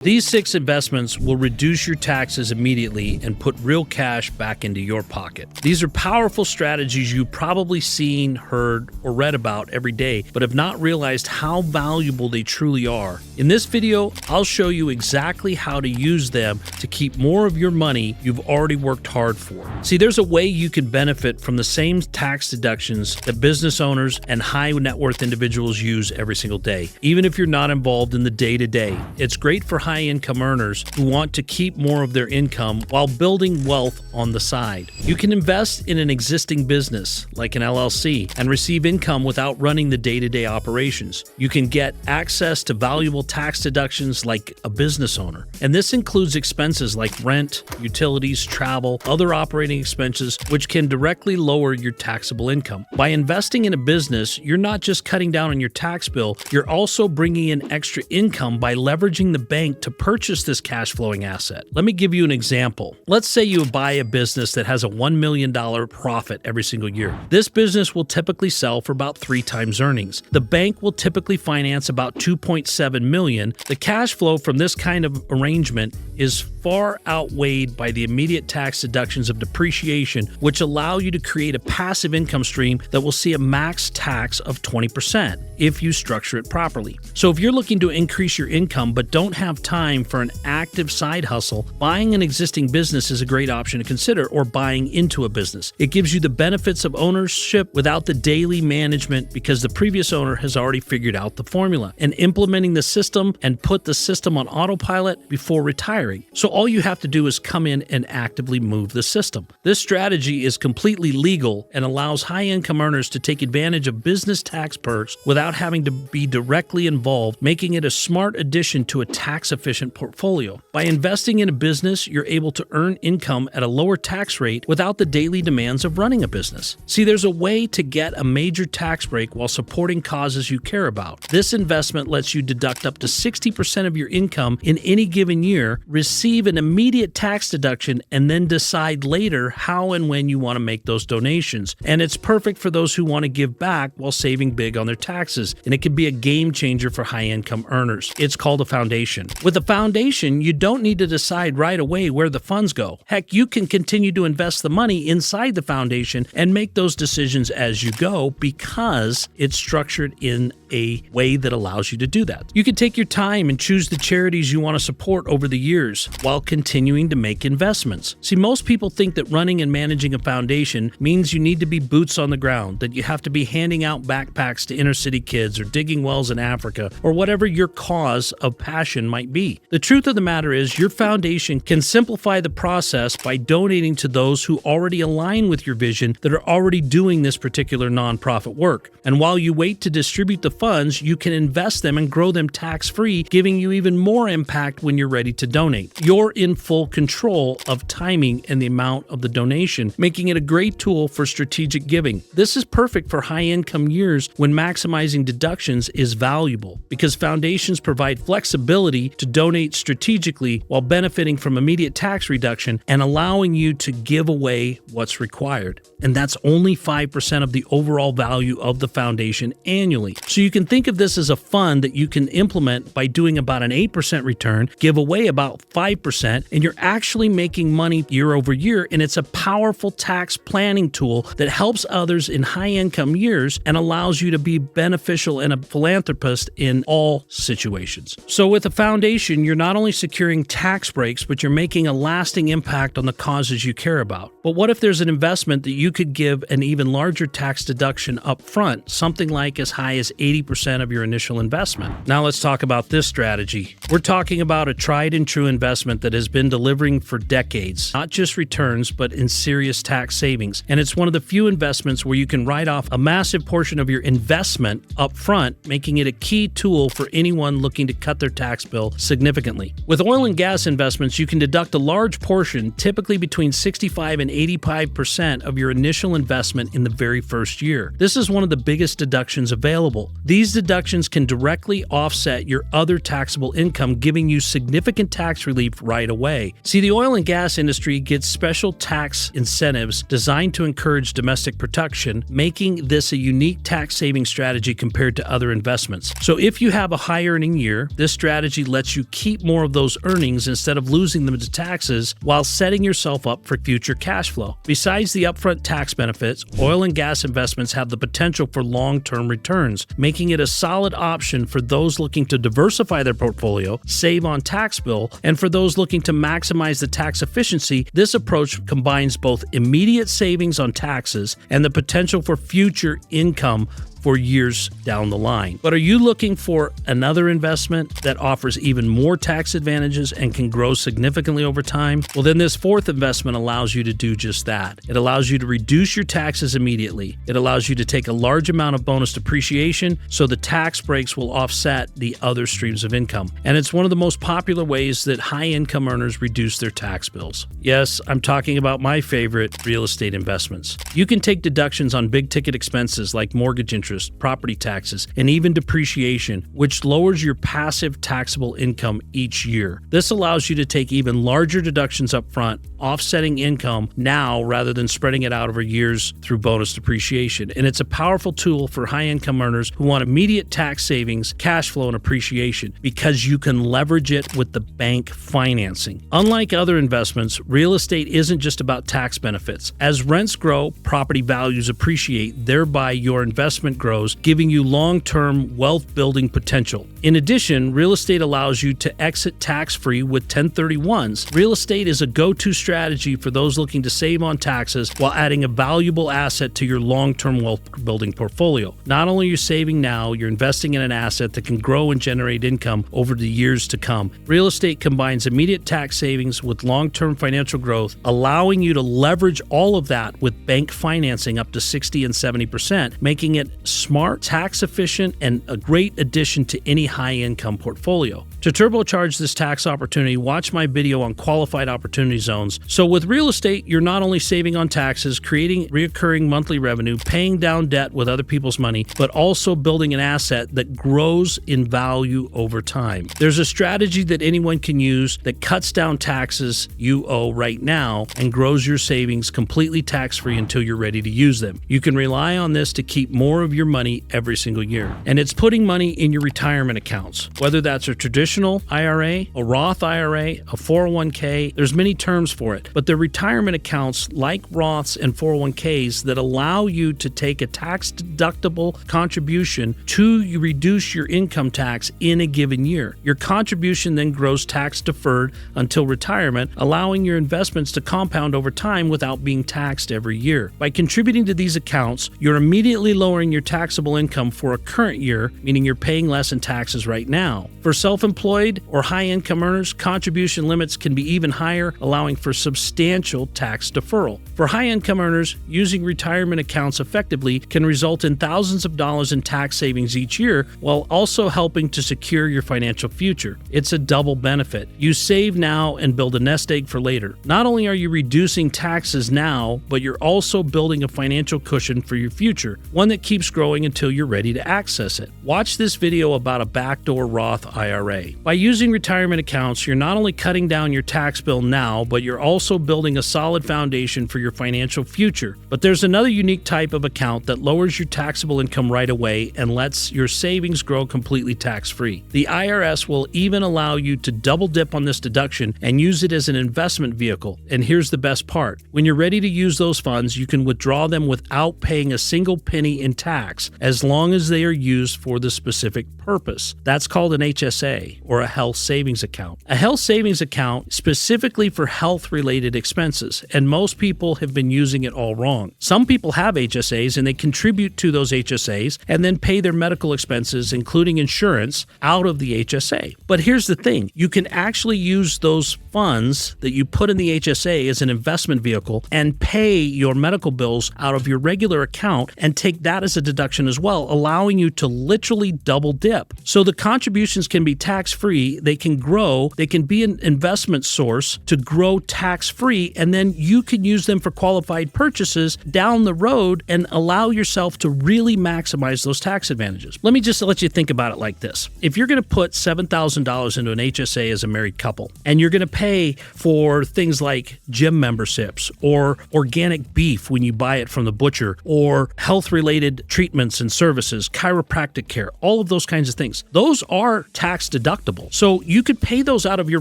These 6 investments will reduce your taxes immediately and put real cash back into your pocket. These are powerful strategies you've probably seen, heard, or read about every day, but have not realized how valuable they truly are. In this video, I'll show you exactly how to use them to keep more of your money you've already worked hard for. See, there's a way you can benefit from the same tax deductions that business owners and high net worth individuals use every single day, even if you're not involved in the day-to-day. It's great for high-income earners who want to keep more of their income while building wealth on the side. You can invest in an existing business, like an LLC, and receive income without running the day-to-day operations. You can get access to valuable tax deductions like a business owner. And this includes expenses like rent, utilities, travel, other operating expenses, which can directly lower your taxable income. By investing in a business, you're not just cutting down on your tax bill, you're also bringing in extra income by leveraging the bank to purchase this cash flowing asset. Let me give you an example. Let's say you buy a business that has a $1 million profit every single year. This business will typically sell for about 3 times earnings. The bank will typically finance about $2.7 million. The cash flow from this kind of arrangement is far outweighed by the immediate tax deductions of depreciation, which allow you to create a passive income stream that will see a max tax of 20% if you structure it properly. So if you're looking to increase your income but don't have time for an active side hustle, buying an existing business is a great option to consider, or buying into a business. It gives you the benefits of ownership without the daily management because the previous owner has already figured out the formula and implementing the system and put the system on autopilot before retiring. So all you have to do is come in and actively move the system. This strategy is completely legal and allows high-income earners to take advantage of business tax perks without having to be directly involved, making it a smart addition to a tax-efficient portfolio. By investing in a business, you're able to earn income at a lower tax rate without the daily demands of running a business. See, there's a way to get a major tax break while supporting causes you care about. This investment lets you deduct up to 60% of your income in any given year, receive an immediate tax deduction, and then decide later how and when you want to make those donations. And it's perfect for those who want to give back while saving big on their taxes, and it can be a game changer for high-income earners. It's called a foundation. With a foundation, you don't need to decide right away where the funds go. Heck, you can continue to invest the money inside the foundation and make those decisions as you go because it's structured in a way that allows you to do that. You can take your time and choose the charities you want to support over the years while continuing to make investments. See, most people think that running and managing a foundation means you need to be boots on the ground, that you have to be handing out backpacks to inner city kids or digging wells in Africa or whatever your cause of passion might be. The truth of the matter is your foundation can simplify the process by donating to those who already align with your vision that are already doing this particular nonprofit work. And while you wait to distribute the funds, you can invest them and grow them tax-free, giving you even more impact when you're ready to donate. You're in full control of timing and the amount of the donation, making it a great tool for strategic giving. This is perfect for high-income years when maximizing deductions is valuable because foundations provide flexibility to donate strategically while benefiting from immediate tax reduction and allowing you to give away what's required. And that's only 5% of the overall value of the foundation annually. So you can think of this as a fund that you can implement by doing about an 8% return, give away about 5%, and you're actually making money year over year. And it's a powerful tax planning tool that helps others in high-income years and allows you to be beneficial and a philanthropist in all situations. So with a foundation, you're not only securing tax breaks, but you're making a lasting impact on the causes you care about. But what if there's an investment that you could give an even larger tax deduction up front, something like as high as 80% of your initial investment? Now let's talk about this strategy. We're talking about a tried and true investment that has been delivering for decades, not just returns, but in serious tax savings. And it's one of the few investments where you can write off a massive portion of your investment up front, making it a key tool for anyone looking to cut their tax bill significantly. With oil and gas investments, you can deduct a large portion, typically between 65 and 85% of your initial investment in the very first year. This is one of the biggest deductions available. These deductions can directly offset your other taxable income, giving you significant tax tax relief right away. See, the oil and gas industry gets special tax incentives designed to encourage domestic production, making this a unique tax saving strategy compared to other investments. So if you have a high earning year, this strategy lets you keep more of those earnings instead of losing them to taxes while setting yourself up for future cash flow. Besides the upfront tax benefits, oil and gas investments have the potential for long-term returns, making it a solid option for those looking to diversify their portfolio, save on tax bill, and for those looking to maximize the tax efficiency. This approach combines both immediate savings on taxes and the potential for future income for years down the line. But are you looking for another investment that offers even more tax advantages and can grow significantly over time? Well, then this fourth investment allows you to do just that. It allows you to reduce your taxes immediately. It allows you to take a large amount of bonus depreciation so the tax breaks will offset the other streams of income. And it's one of the most popular ways that high-income earners reduce their tax bills. Yes, I'm talking about my favorite, real estate investments. You can take deductions on big-ticket expenses like mortgage interest, property taxes, and even depreciation, which lowers your passive taxable income each year. This allows you to take even larger deductions up front, offsetting income now rather than spreading it out over years through bonus depreciation. And it's a powerful tool for high-income earners who want immediate tax savings, cash flow, and appreciation because you can leverage it with the bank financing. Unlike other investments, real estate isn't just about tax benefits. As rents grow, property values appreciate, thereby your investment grows, giving you long-term wealth-building potential. In addition, real estate allows you to exit tax-free with 1031s. Real estate is a go-to strategy for those looking to save on taxes while adding a valuable asset to your long-term wealth-building portfolio. Not only are you saving now, you're investing in an asset that can grow and generate income over the years to come. Real estate combines immediate tax savings with long-term financial growth, allowing you to leverage all of that with bank financing up to 60 and 70%, making it smart, tax efficient, and a great addition to any high-income portfolio. To turbocharge this tax opportunity, watch my video on qualified opportunity zones. So with real estate, you're not only saving on taxes, creating recurring monthly revenue, paying down debt with other people's money, but also building an asset that grows in value over time. There's a strategy that anyone can use that cuts down taxes you owe right now and grows your savings completely tax-free until you're ready to use them. You can rely on this to keep more of your money every single year. And it's putting money in your retirement accounts, whether that's a traditional IRA, a Roth IRA, a 401k. There's many terms for it, but they're retirement accounts like Roths and 401ks that allow you to take a tax-deductible contribution to reduce your income tax in a given year. Your contribution then grows tax-deferred until retirement, allowing your investments to compound over time without being taxed every year. By contributing to these accounts, you're immediately lowering your taxable income for a current year, meaning you're paying less in taxes right now. For self-employed or high-income earners, contribution limits can be even higher, allowing for substantial tax deferral. For high-income earners, using retirement accounts effectively can result in thousands of dollars in tax savings each year, while also helping to secure your financial future. It's a double benefit. You save now and build a nest egg for later. Not only are you reducing taxes now, but you're also building a financial cushion for your future, one that keeps growing until you're ready to access it. Watch this video about a backdoor Roth IRA. By using retirement accounts, you're not only cutting down your tax bill now, but you're also building a solid foundation for your financial future. But there's another unique type of account that lowers your taxable income right away and lets your savings grow completely tax-free. The IRS will even allow you to double dip on this deduction and use it as an investment vehicle. And here's the best part. When you're ready to use those funds, you can withdraw them without paying a single penny in tax, as long as they are used for the specific purpose. That's called an HSA, or a health savings account. A health savings account specifically for health-related expenses, and most people have been using it all wrong. Some people have HSAs and they contribute to those HSAs and then pay their medical expenses, including insurance, out of the HSA. But here's the thing, you can actually use those funds that you put in the HSA as an investment vehicle and pay your medical bills out of your regular account and take that as a deduction as well, allowing you to literally double dip. So the contributions can be tax-free tax-free, they can grow, they can be an investment source to grow tax-free, and then you can use them for qualified purchases down the road and allow yourself to really maximize those tax advantages. Let me just let you think about it like this. If you're going to put $7,000 into an HSA as a married couple, and you're going to pay for things like gym memberships or organic beef when you buy it from the butcher, or health-related treatments and services, chiropractic care, all of those kinds of things, those are tax deductible. So you could pay those out of your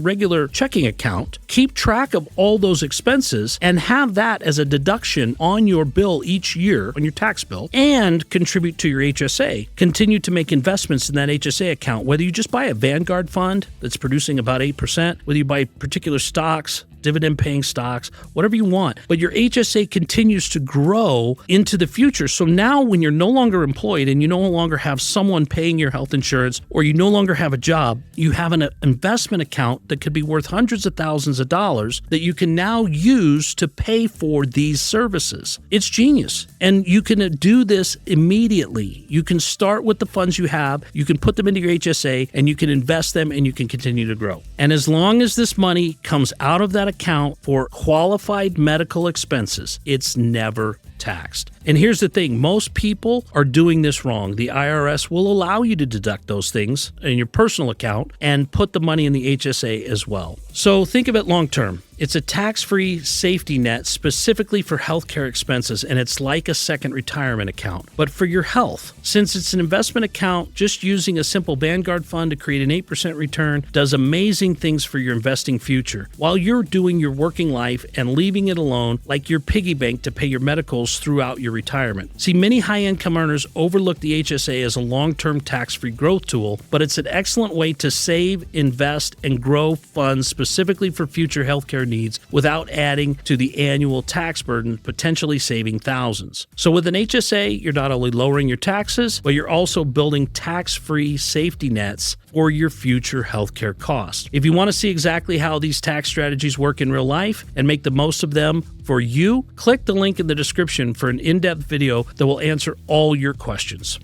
regular checking account, keep track of all those expenses, and have that as a deduction on your bill each year, on your tax bill, and contribute to your HSA. Continue to make investments in that HSA account, whether you just buy a Vanguard fund that's producing about 8%, whether you buy particular stocks, dividend-paying stocks, whatever you want. But your HSA continues to grow into the future. So now when you're no longer employed and you no longer have someone paying your health insurance, or you no longer have a job, you have an investment account that could be worth hundreds of thousands of dollars that you can now use to pay for these services. It's genius. And you can do this immediately. You can start with the funds you have, you can put them into your HSA, and you can invest them, and you can continue to grow. And as long as this money comes out of that account for qualified medical expenses, it's never taxed. And here's the thing, most people are doing this wrong. The IRS will allow you to deduct those things in your personal account and put the money in the HSA as well. So think of it long term. It's a tax-free safety net specifically for healthcare expenses, and it's like a second retirement account, but for your health. Since it's an investment account, just using a simple Vanguard fund to create an 8% return does amazing things for your investing future, while you're doing your working life and leaving it alone like your piggy bank to pay your medicals throughout your retirement. See, many high-income earners overlook the HSA as a long-term tax-free growth tool, but it's an excellent way to save, invest, and grow funds specifically for future healthcare needs without adding to the annual tax burden, potentially saving thousands. So with an HSA, you're not only lowering your taxes, but you're also building tax-free safety nets for your future healthcare costs. If you want to see exactly how these tax strategies work in real life and make the most of them for you, click the link in the description for an in-depth video that will answer all your questions.